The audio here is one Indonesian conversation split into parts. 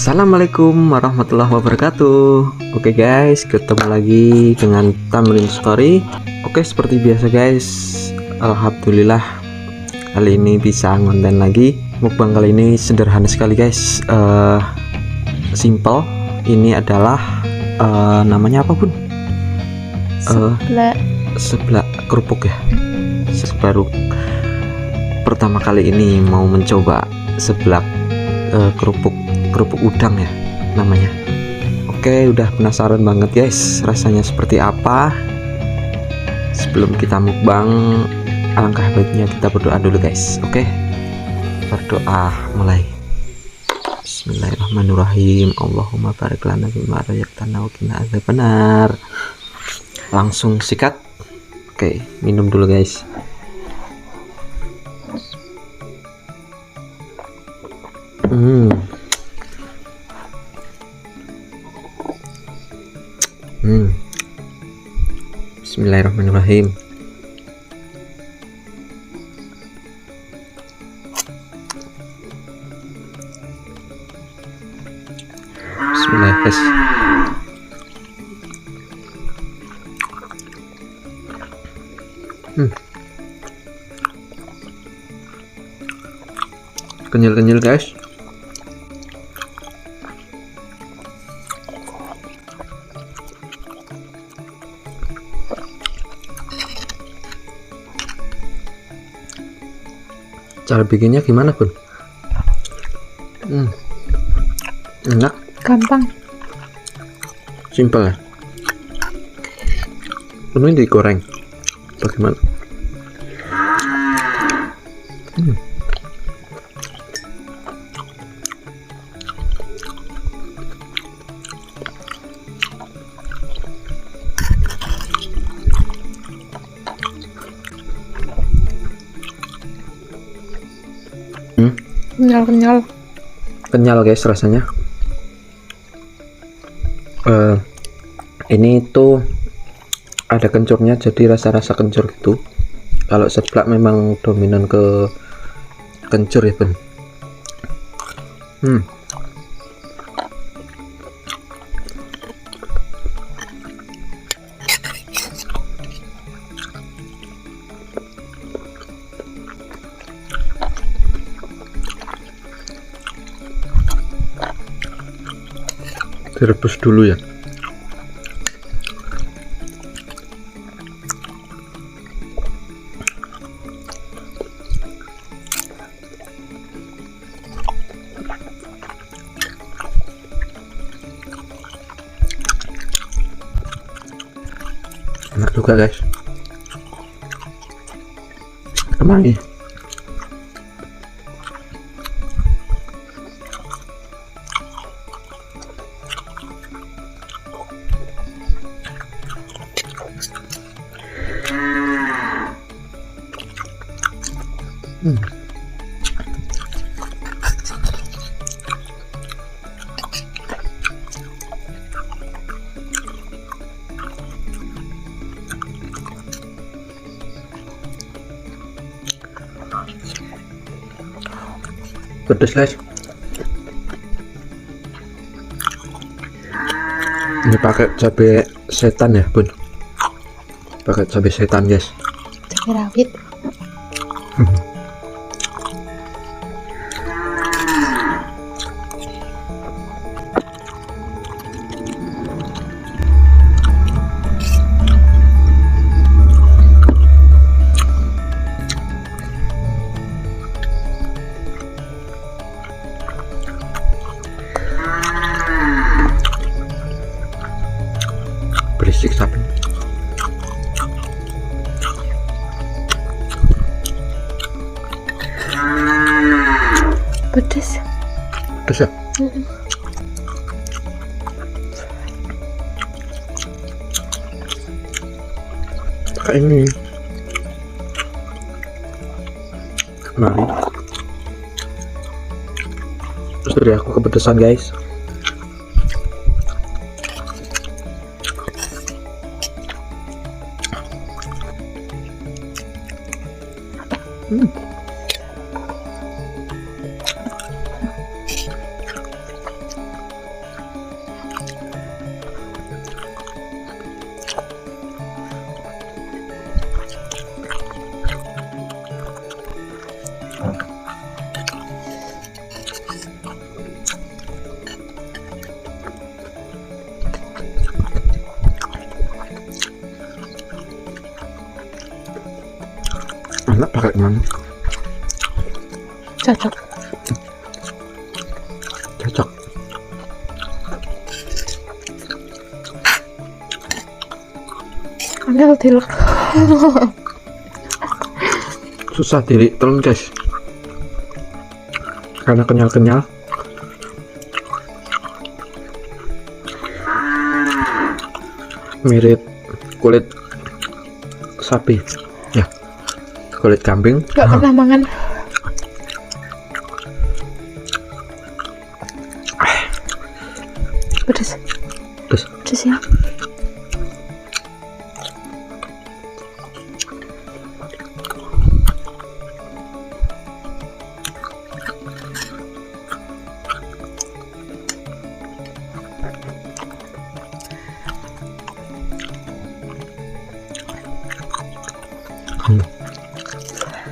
Assalamualaikum warahmatullahi wabarakatuh. Oke guys, ketemu lagi dengan Tamrin Story. Oke, seperti biasa guys, alhamdulillah kali ini bisa ngonten lagi. Mukbang kali ini sederhana sekali guys, simple. Ini adalah namanya apa bun? Seblak kerupuk ya. Baru pertama kali ini mau mencoba seblak kerupuk udang ya namanya. Oke, udah penasaran banget guys rasanya seperti apa. Sebelum kita mukbang, alangkah baiknya kita berdoa dulu guys. Oke, berdoa mulai. Bismillahirrahmanirrahim. Allahumma barik lana bima razaqtana wa qina adzabannar. Langsung sikat. Oke, minum dulu guys. Bismillahirrahmanirrahim. Bismillahirrahmanirrahim. Kenyal-kenyal guys. Cara bikinnya gimana bun? Enak, gampang, simpel ya. Ini digoreng bagaimana? Kenyal guys rasanya. Ini tuh ada kencurnya, jadi rasa kencur gitu. Kalau seblak memang dominan ke kencur ya bun. Direbus dulu ya. Enak juga guys. Kemana? Pedes guys. Ini pakai cabai setan ya bun. Pakai cabai setan guys. cabai rawit. Berisik sapi. Pedes. Pedes ya? Kayak ini. Mari. Terus dari aku kepedesan guys. Mantap pakai kemana? Cocok. Cocok. Angel tilak. Susah ditelan guys, karena kenyal-kenyal. Mirip kulit sapi ya, kulit kambing. Gak pernah mangan. Pedes. Terus Pedes ya.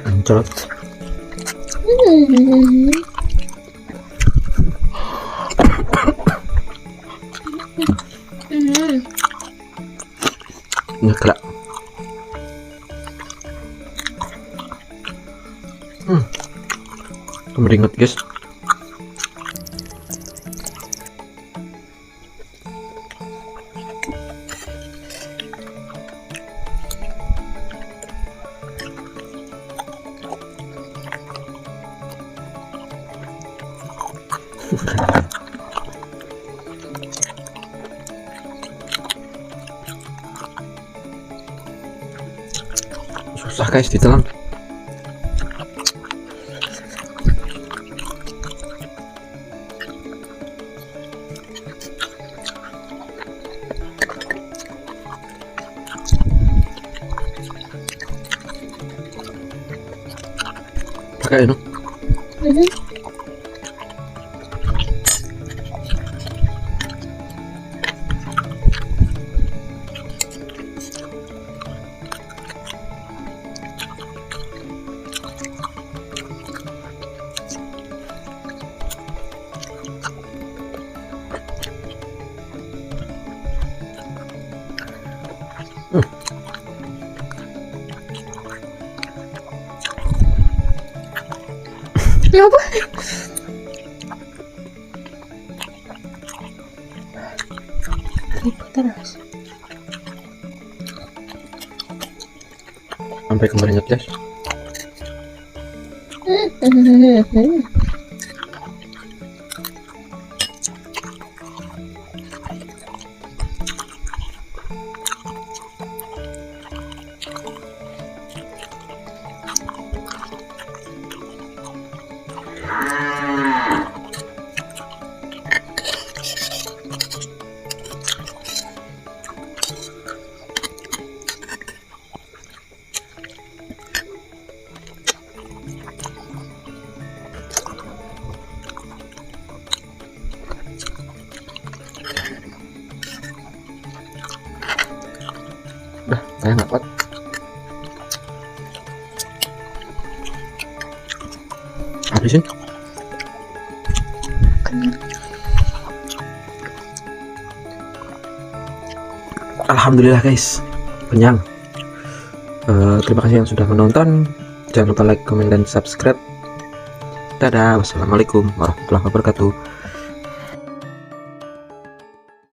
Anjrot. Nyeklak. Meringet guys. Susah guys ditelan. Pakai ini. Apa? Ribut terus. Sampai kemarin guys. Udah, saya nggak kuat. Habisin. Alhamdulillah guys, kenyang. Terima kasih yang sudah menonton. Jangan lupa like, comment, dan subscribe. Dadah, wassalamualaikum warahmatullahi wabarakatuh.